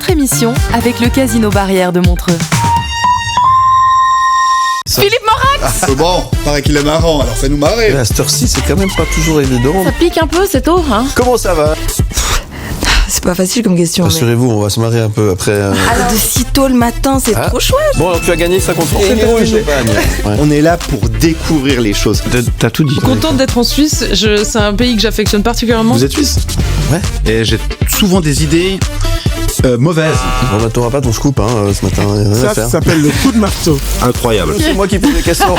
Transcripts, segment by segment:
votre émission avec le Casino Barrière de Montreux. Philippe Morax. Bon, paraît qu'il est marrant, alors fais-nous marrer. À cette heure-ci, c'est quand même pas toujours évident. Ça pique un peu, c'est tôt, hein? Comment ça va? C'est pas facile comme question. Rassurez-vous, on va se marrer un peu après. Alors de si tôt le matin, c'est trop chouette. Bon, alors tu as gagné 50 francs. C'est pour le champagne. Ouais. On est là pour découvrir les choses. T'as tout dit. Contente d'être en Suisse, c'est un pays que j'affectionne particulièrement. Vous êtes suisse? Ouais. Et j'ai souvent des idées mauvaises. Bon, bah, t'auras pas ton scoop ce matin. Ça s'appelle le coup de marteau. Incroyable. C'est moi qui pose les questions.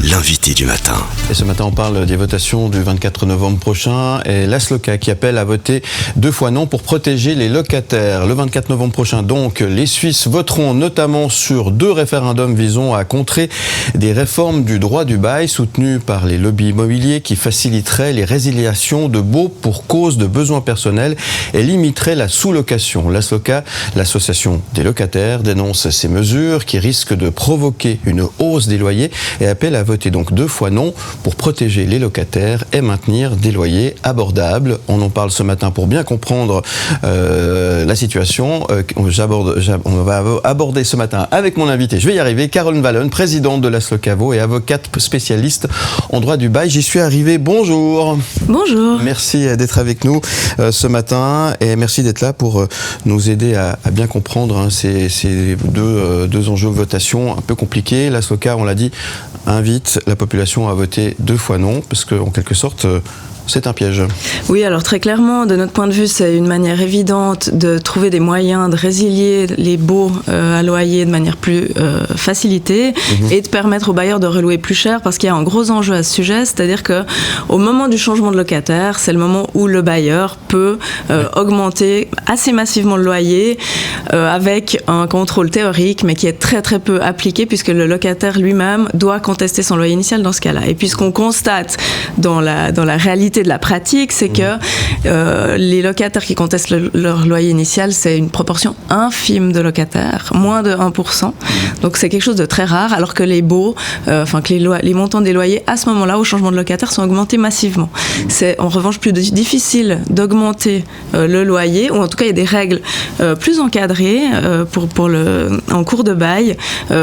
L'invité du matin. Et ce matin, on parle des votations du 24 novembre prochain et l'ASLOCA qui appelle à voter 2 fois non pour protéger les locataires. Le 24 novembre prochain, donc, les Suisses voteront notamment sur 2 référendums visant à contrer des réformes du droit du bail soutenues par les lobbies immobiliers qui faciliteraient les résiliations de baux pour cause de besoins personnels et limiteraient la sous-location. L'ASLOCA, l'association des locataires, dénonce ces mesures qui risquent de provoquer une hausse des loyers et appelle à voter donc 2 fois non pour protéger les locataires et maintenir des loyers abordables. On en parle ce matin pour bien comprendre la situation. On va aborder ce matin avec mon invité, je vais y arriver, Caroline Wallon, présidente de l'ASLOCA Vaud et avocate spécialiste en droit du bail. J'y suis arrivé. Bonjour. Bonjour. Merci d'être avec nous ce matin et merci d'être là pour nous aider à bien comprendre ces deux enjeux de votation un peu compliqués. L'ASLOCA, on l'a dit, invite la population à voter 2 fois non, parce qu'en quelque sorte, c'est un piège. Oui, alors très clairement, de notre point de vue, c'est une manière évidente de trouver des moyens de résilier les baux à loyer de manière plus facilitée et de permettre aux bailleurs de relouer plus cher, parce qu'il y a un gros enjeu à ce sujet, c'est-à-dire qu'au moment du changement de locataire, c'est le moment où le bailleur peut augmenter assez massivement le loyer avec un contrôle théorique, mais qui est très très peu appliqué, puisque le locataire lui-même doit contester son loyer initial dans ce cas-là. Et puis ce qu'on constate dans la réalité de la pratique, c'est que les locataires qui contestent leur loyer initial, c'est une proportion infime de locataires, moins de 1%. Donc c'est quelque chose de très rare, alors que les baux, que les montants des loyers à ce moment-là, au changement de locataire, sont augmentés massivement. C'est en revanche plus difficile d'augmenter le loyer, ou en tout cas il y a des règles plus encadrées en cours de bail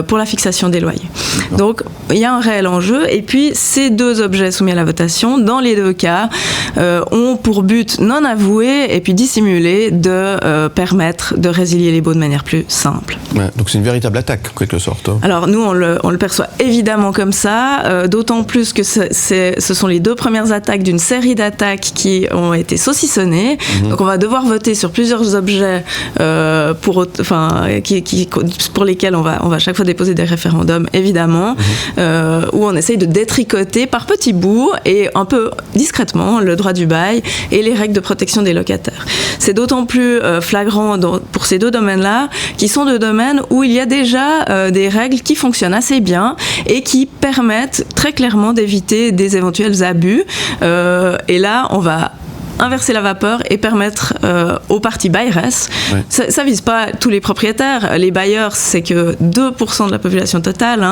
pour la fixation des loyers. Donc il y a un réel enjeu, et puis ces 2 objets soumis à la votation, dans les 2 cas, ont pour but non avoué et puis dissimulé de permettre de résilier les baux de manière plus simple. Ouais, donc c'est une véritable attaque, en quelque sorte. Alors nous, on le perçoit évidemment comme ça, d'autant plus que ce sont les 2 premières attaques d'une série d'attaques qui ont été saucissonnées. Donc on va devoir voter sur plusieurs objets pour lesquels on va chaque fois déposer des référendums, évidemment, où on essaye de détricoter par petits bouts et un peu discrètement le droit du bail et les règles de protection des locataires. C'est d'autant plus flagrant pour ces 2 domaines-là, qui sont 2 domaines où il y a déjà des règles qui fonctionnent assez bien et qui permettent très clairement d'éviter des éventuels abus. Et là, on va inverser la vapeur et permettre aux parties bailleresses. Ouais. Ça vise pas tous les propriétaires. Les bailleurs, c'est que 2% de la population totale.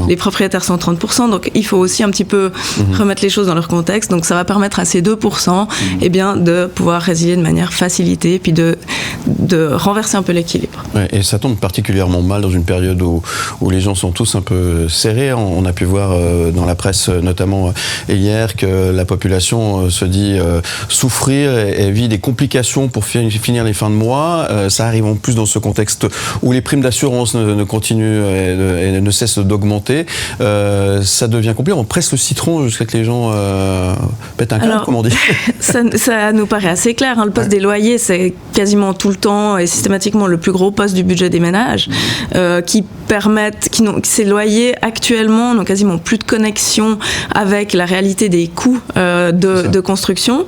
Les propriétaires sont 30%. Donc, il faut aussi un petit peu remettre les choses dans leur contexte. Donc, ça va permettre à ces 2% de pouvoir résilier de manière facilitée, puis de renverser un peu l'équilibre. Ouais, et ça tombe particulièrement mal dans une période où les gens sont tous un peu serrés. On a pu voir dans la presse, notamment hier, que la population se dit souffrir et vit des complications pour finir les fins de mois. Ça arrive en plus dans ce contexte où les primes d'assurance ne continuent et ne cessent d'augmenter. Ça devient compliqué. On presse le citron jusqu'à que les gens pètent un câble, comme on dit. Ça nous paraît assez clair. Le poste des loyers, c'est quasiment tout le temps et systématiquement le plus gros poste du budget des ménages, ces loyers actuellement n'ont quasiment plus de connexion avec la réalité des coûts de construction.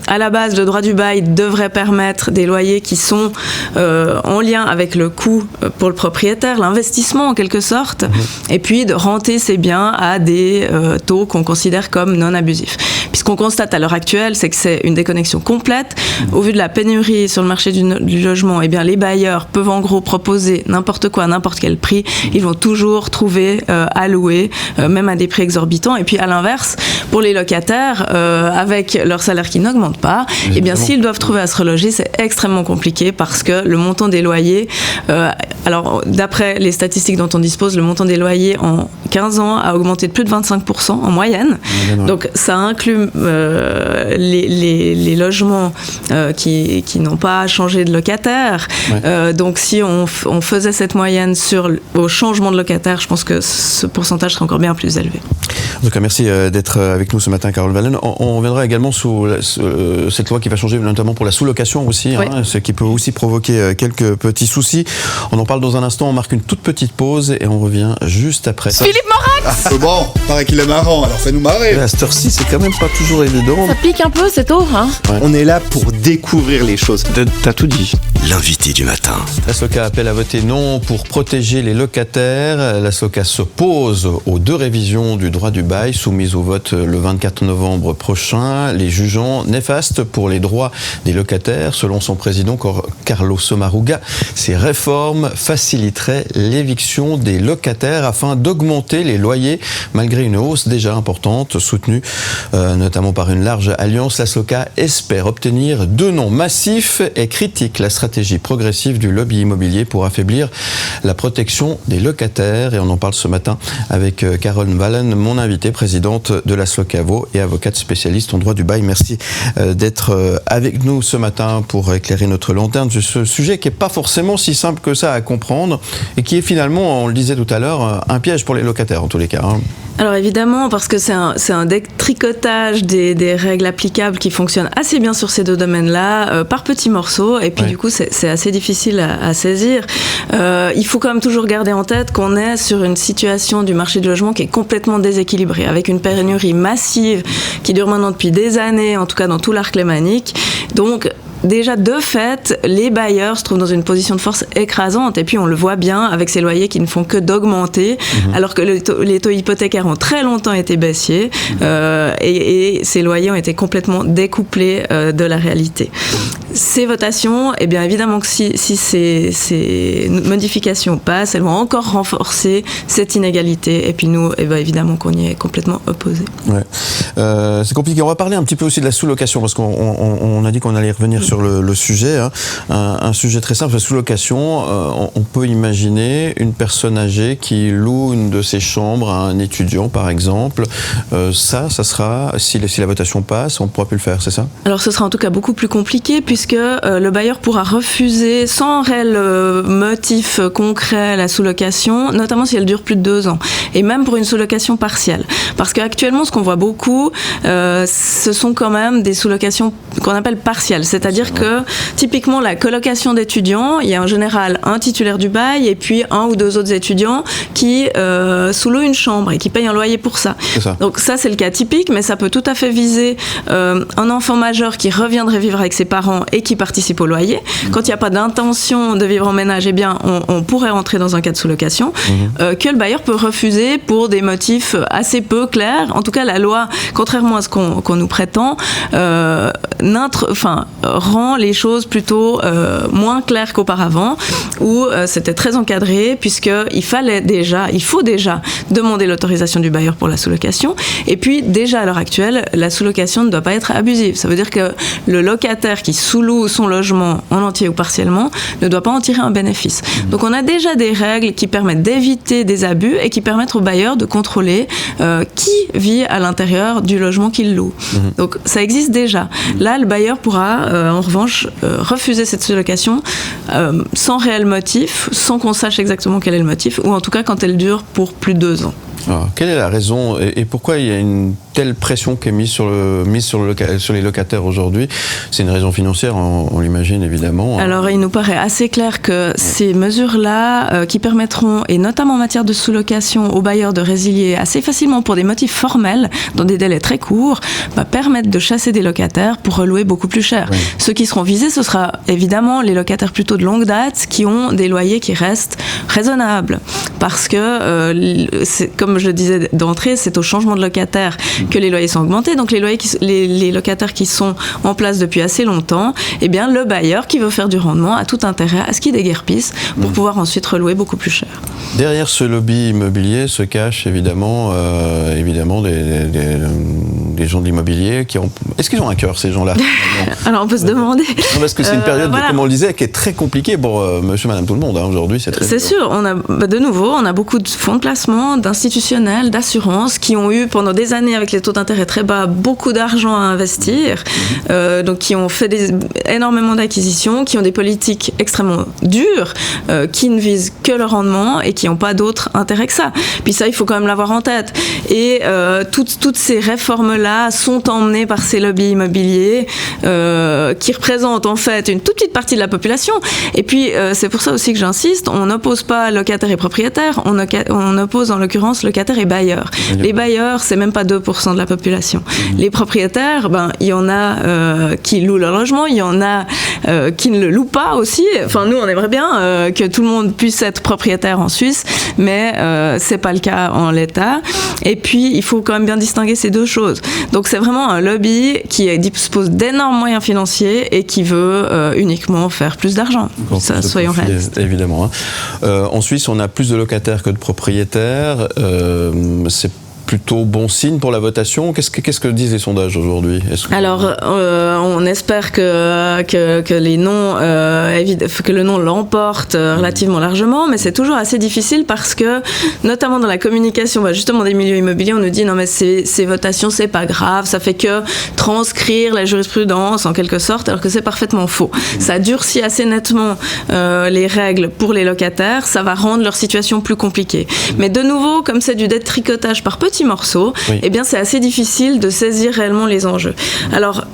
À la base, le droit du bail devrait permettre des loyers qui sont en lien avec le coût pour le propriétaire, l'investissement en quelque sorte, et puis de renter ces biens à des taux qu'on considère comme non abusifs. Puis ce qu'on constate à l'heure actuelle, c'est que c'est une déconnexion complète. Au vu de la pénurie sur le marché du logement, eh bien, les bailleurs peuvent en gros proposer n'importe quoi, à n'importe quel prix. Ils vont toujours trouver à louer, même à des prix exorbitants. Et puis à l'inverse, pour les locataires, avec leur salaire qui qui n'augmente pas, eh bien s'ils doivent trouver à se reloger, c'est extrêmement compliqué parce que le montant des loyers, alors d'après les statistiques dont on dispose, le montant des loyers en 15 ans a augmenté de plus de 25% en moyenne. Donc ça inclut les logements qui n'ont pas changé de locataire. Donc si on faisait cette moyenne au changement de locataire, je pense que ce pourcentage serait encore bien plus élevé. En tout cas, merci d'être avec nous ce matin, Carole Vallen. On reviendra également sous cette loi qui va changer, notamment pour la sous-location aussi, ce qui peut aussi provoquer quelques petits soucis. On en parle dans un instant, on marque une toute petite pause et on revient juste après. Philippe Morax. Bon, paraît qu'il est marrant, alors fais-nous marrer. À cette heure-ci, c'est quand même pas toujours évident. Ça pique un peu, c'est tôt, hein. On est là pour découvrir les choses. T'as tout dit. L'invité du matin. La SLOCA appelle à voter non pour protéger les locataires. La SLOCA s'oppose aux 2 révisions du droit du bail soumises au vote le 24 novembre prochain, les jugeant néfastes pour les droits des locataires. Selon son président Carlos Sommaruga, ces réformes faciliteraient l'éviction des locataires afin d'augmenter les loyers malgré une hausse déjà importante soutenue notamment par une large alliance. La SLOCA espère obtenir 2 noms massifs et critique la stratégie progressive du lobby immobilier pour affaiblir la protection des locataires. Et on en parle ce matin avec Carole Vallen, mon invitée, présidente de la SLOCA Vaud et avocate spécialiste en droit du bail. Merci d'être avec nous ce matin pour éclairer notre lanterne sur ce sujet qui n'est pas forcément si simple que ça à comprendre et qui est finalement, on le disait tout à l'heure, un piège pour les locataires en tous les cas. Alors évidemment, parce que c'est un détricotage des règles applicables qui fonctionnent assez bien sur ces 2 domaines-là, par petits morceaux, et puis du coup c'est assez difficile à saisir. Il faut quand même toujours garder en tête qu'on est sur une situation du marché du logement qui est complètement déséquilibrée, avec une pénurie massive qui dure maintenant depuis des années, en tout cas dans tout l'arc lémanique. Donc déjà, de fait, les bailleurs se trouvent dans une position de force écrasante. Et puis, on le voit bien avec ces loyers qui ne font que d'augmenter, alors que les taux hypothécaires ont très longtemps été baissiers et ces loyers ont été complètement découplés de la réalité. Ces votations, eh bien évidemment que si ces modifications passent, elles vont encore renforcer cette inégalité. Et puis nous, évidemment qu'on y est complètement opposés. C'est compliqué. On va parler un petit peu aussi de la sous-location, parce qu'on a dit qu'on allait revenir sur le sujet. Un sujet très simple, la sous-location. On peut imaginer une personne âgée qui loue une de ses chambres à un étudiant, par exemple. Ça sera, si la votation passe, on ne pourra plus le faire, c'est ça ? Alors ce sera en tout cas beaucoup plus compliqué, puisque le bailleur pourra refuser sans réel motif concret la sous-location, notamment si elle dure plus de 2 ans, et même pour une sous-location partielle. Parce qu'actuellement, ce qu'on voit beaucoup, ce sont quand même des sous-locations qu'on appelle partielles, c'est-à-dire que typiquement la colocation d'étudiants, il y a en général un titulaire du bail et puis 1 ou 2 autres étudiants qui sous-louent une chambre et qui payent un loyer pour ça. Donc ça, c'est le cas typique, mais ça peut tout à fait viser un enfant majeur qui reviendrait vivre avec ses parents et qui participe au loyer. Quand il n'y a pas d'intention de vivre en ménage, eh bien, on pourrait rentrer dans un cas de sous-location que le bailleur peut refuser pour des motifs assez peu clairs. En tout cas, la loi, contrairement à ce qu'on nous prétend, rend les choses plutôt moins claires qu'auparavant, où c'était très encadré, puisqu'il faut déjà demander l'autorisation du bailleur pour la sous-location. Et puis, déjà à l'heure actuelle, la sous-location ne doit pas être abusive. Ça veut dire que le locataire qui sous-loue son logement en entier ou partiellement ne doit pas en tirer un bénéfice. Donc on a déjà des règles qui permettent d'éviter des abus et qui permettent au bailleur de contrôler qui vit à l'intérieur du logement qu'il loue. Donc ça existe déjà. Là, le bailleur pourra en revanche refuser cette sous-location sans réel motif, sans qu'on sache exactement quel est le motif, ou en tout cas quand elle dure pour plus de 2 ans. Alors, quelle est la raison et pourquoi il y a une telle pression qui est mise sur les locataires aujourd'hui? C'est une raison financière, on l'imagine évidemment. Alors il nous paraît assez clair que ces mesures-là, qui permettront, et notamment en matière de sous-location, aux bailleurs de résilier assez facilement pour des motifs formels, dans des délais très courts, permettent de chasser des locataires pour relouer beaucoup plus cher. Oui. Ceux qui seront visés, ce sera évidemment les locataires plutôt de longue date, qui ont des loyers qui restent raisonnables. Parce que, comme je le disais d'entrée, c'est au changement de locataire que les loyers sont augmentés. Donc les locataires qui sont en place depuis assez longtemps, eh bien le bailleur qui veut faire du rendement a tout intérêt à ce qu'il déguerpisse pour pouvoir ensuite relouer beaucoup plus cher. Derrière ce lobby immobilier se cachent évidemment des gens de l'immobilier est-ce qu'ils ont un cœur, ces gens-là? Alors on peut se demander. Non, parce que c'est une période, comme on le disait, qui est très compliquée pour monsieur, madame, tout le monde. Aujourd'hui, c'est très dur. Sûr. On a, on a beaucoup de fonds de placement, d'institutionnels, d'assurances qui ont eu pendant des années, avec les taux d'intérêt très bas, beaucoup d'argent à investir. Donc qui ont fait énormément d'acquisitions, qui ont des politiques extrêmement dures, qui ne visent que le rendement et qui n'ont pas d'autre intérêt que ça. Puis ça, il faut quand même l'avoir en tête. Et toutes ces réformes-là sont emmenées par ces lobbies immobiliers qui représentent en fait une toute petite partie de la population. Et puis, c'est pour ça aussi que j'insiste, on n'oppose pas locataires et propriétaires, on oppose en l'occurrence locataires et bailleurs. Les bailleurs, c'est même pas 2% de la population. Les propriétaires, il y en a qui louent leur logement, il y en a qui ne le louent pas aussi. Enfin, nous, on aimerait bien que tout le monde puisse être propriétaire en Suisse, mais c'est pas le cas en l'état. Et puis, il faut quand même bien distinguer ces deux choses. Donc, c'est vraiment un lobby qui dispose d'énormes moyens financiers et qui veut uniquement faire plus d'argent. Ça, soyons réalistes. Évidemment. En Suisse, on a plus de locataires que de propriétaires. C'est plutôt bon signe pour la votation. Qu'est-ce que disent les sondages aujourd'hui? Alors, on espère que les noms, que le non l'emporte relativement largement, mais c'est toujours assez difficile parce que, notamment dans la communication, justement des milieux immobiliers, on nous dit non mais ces votations c'est pas grave, ça fait que transcrire la jurisprudence en quelque sorte, alors que c'est parfaitement faux. Ça durcit assez nettement les règles pour les locataires, ça va rendre leur situation plus compliquée. Mais de nouveau, comme c'est du détricotage par petits morceaux, eh bien c'est assez difficile de saisir réellement les enjeux. Alors,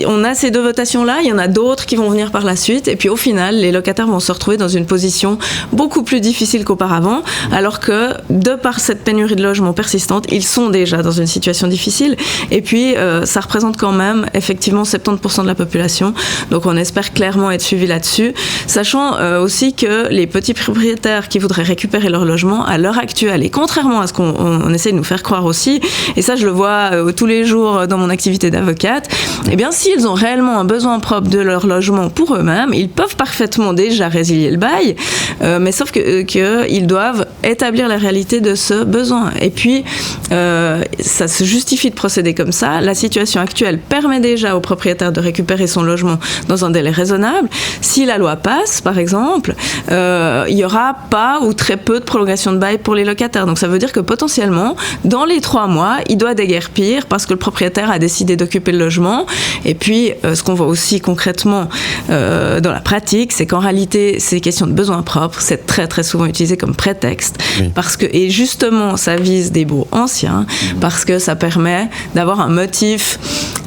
on a ces deux votations-là, il y en a d'autres qui vont venir par la suite, et puis au final, les locataires vont se retrouver dans une position beaucoup plus difficile qu'auparavant, alors que, de par cette pénurie de logements persistante, ils sont déjà dans une situation difficile, et puis ça représente quand même, effectivement, 70% de la population, donc on espère clairement être suivi là-dessus, sachant aussi que les petits propriétaires qui voudraient récupérer leur logement, à l'heure actuelle, et contrairement à ce qu'on essaie de nous faire croire aussi, et ça je le vois tous les jours dans mon activité d'avocate, eh bien s'ils ont réellement un besoin propre de leur logement pour eux-mêmes, ils peuvent parfaitement déjà résilier le bail, mais sauf qu'ils doivent établir la réalité de ce besoin. Et puis ça se justifie de procéder comme ça. La situation actuelle permet déjà au propriétaire de récupérer son logement dans un délai raisonnable. Si la loi passe, par exemple, il n'y aura pas ou très peu de prolongation de bail pour les locataires. Donc ça veut dire que potentiellement, dans les 3 mois, il doit déguerpir parce que le propriétaire a décidé d'occuper le logement. Et puis, ce qu'on voit aussi concrètement dans la pratique, c'est qu'en réalité, ces questions de besoins propres, c'est très très souvent utilisé comme prétexte. Parce que, et justement, ça vise des baux anciens, parce que ça permet d'avoir un motif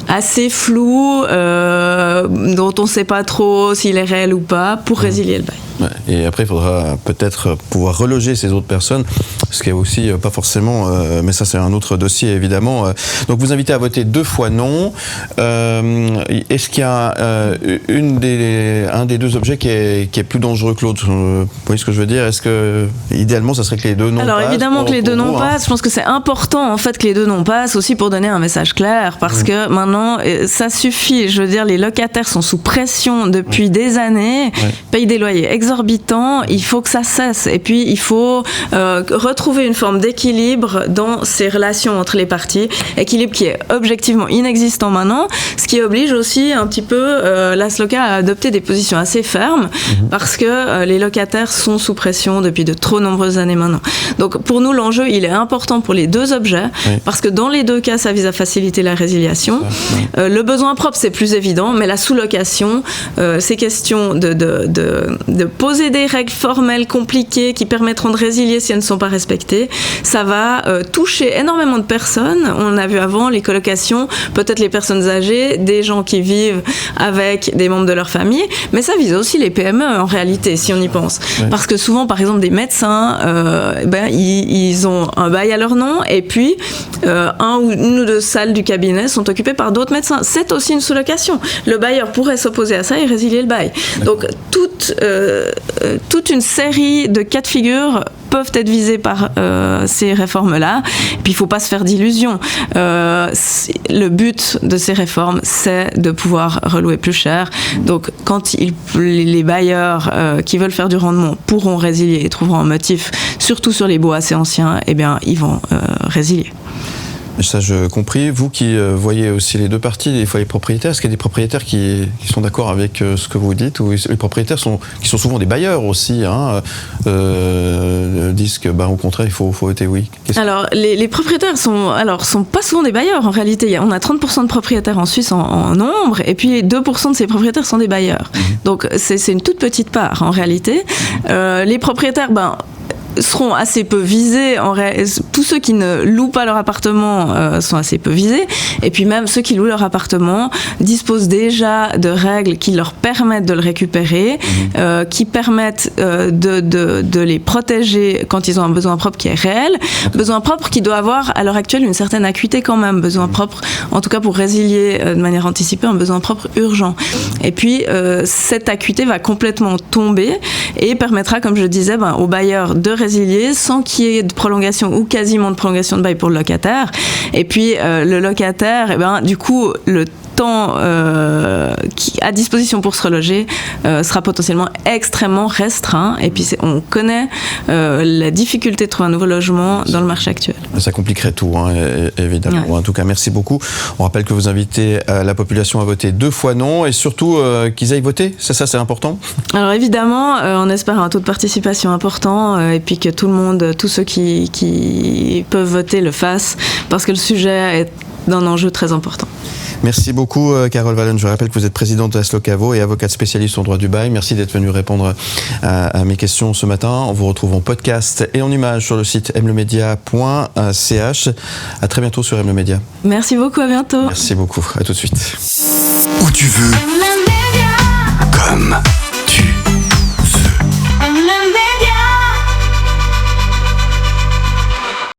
assez flou, dont on ne sait pas trop s'il est réel ou pas, pour résilier le bail. Ouais. Et après, il faudra peut-être pouvoir reloger ces autres personnes, ce qui est aussi pas forcément, mais ça c'est un autre dossier évidemment. Donc vous invitez à voter 2 fois non. Est-ce qu'il y a un des deux objets qui est plus dangereux que l'autre? Vous voyez ce que je veux dire? Est-ce que idéalement ça serait que les deux non passent? Alors évidemment que les deux non passent. Je pense que c'est important en fait que les deux non passent aussi pour donner un message clair, parce que maintenant ça suffit. Je veux dire, les locataires sont sous pression depuis des années, payent des loyers exorbitant, il faut que ça cesse. Et puis, il faut retrouver une forme d'équilibre dans ces relations entre les parties. Équilibre qui est objectivement inexistant maintenant, ce qui oblige aussi un petit peu la SLOCA à adopter des positions assez fermes, parce que les locataires sont sous pression depuis de trop nombreuses années maintenant. Donc, pour nous, l'enjeu, il est important pour les deux objets, parce que dans les deux cas, ça vise à faciliter la résiliation. Le besoin propre, c'est plus évident, mais la sous-location, c'est question de poser des règles formelles compliquées qui permettront de résilier si elles ne sont pas respectées. Ça va toucher énormément de personnes. On a vu avant les colocations, peut-être les personnes âgées, des gens qui vivent avec des membres de leur famille, mais ça vise aussi les PME en réalité, si on y pense. Parce que souvent, par exemple, des médecins, ils ont un bail à leur nom, et puis une ou deux salles du cabinet sont occupées par d'autres médecins. C'est aussi une sous-location. Le bailleur pourrait s'opposer à ça et résilier le bail. Donc, toute une série de cas de figure peuvent être visés par ces réformes-là. Puis il ne faut pas se faire d'illusions. Le but de ces réformes, c'est de pouvoir relouer plus cher. Donc quand les bailleurs qui veulent faire du rendement pourront résilier et trouveront un motif, surtout sur les baux assez anciens, eh bien ils vont résilier. Ça, je compris. Vous qui voyez aussi les deux parties, des fois les propriétaires, est-ce qu'il y a des propriétaires qui sont d'accord avec ce que vous dites, ou les propriétaires qui sont souvent des bailleurs aussi, disent que, au contraire, il faut voter oui? Alors, les propriétaires sont pas souvent des bailleurs en réalité. On a 30% de propriétaires en Suisse en nombre, et puis 2% de ces propriétaires sont des bailleurs. Donc, c'est une toute petite part en réalité. Les propriétaires, seront assez peu visés. Tous ceux qui ne louent pas leur appartement sont assez peu visés. Et puis même ceux qui louent leur appartement disposent déjà de règles qui leur permettent de le récupérer, qui permettent de les protéger quand ils ont un besoin propre qui est réel. Besoin propre qui doit avoir à l'heure actuelle une certaine acuité quand même. Besoin propre, en tout cas pour résilier de manière anticipée, un besoin propre urgent. Et puis cette acuité va complètement tomber et permettra, comme je disais, aux bailleurs de résilier sans qu'il y ait de prolongation ou quasiment de prolongation de bail pour le locataire. Et puis le locataire, du coup, le temps qui à disposition pour se reloger sera potentiellement extrêmement restreint. Et puis on connaît la difficulté de trouver un nouveau logement dans le marché actuel. Ça compliquerait tout, évidemment. Ouais. En tout cas, merci beaucoup. On rappelle que vous invitez la population à voter 2 fois non, et surtout qu'ils aillent voter. Ça c'est important. Alors évidemment, on espère un taux de participation important, et puis que tout le monde, tous ceux qui peuvent voter le fassent, parce que le sujet est d'un enjeu très important. Merci beaucoup, Carole Wallen. Je rappelle que vous ê't présidente de Aslocavo et avocate spécialiste en droit du bail. Merci d'être venue répondre à mes questions ce matin. On vous retrouve en podcast et en images sur le site mlemedia.ch. À très bientôt sur Mlemedia. Merci beaucoup, à bientôt. Merci beaucoup, à tout de suite. Où tu veux, comme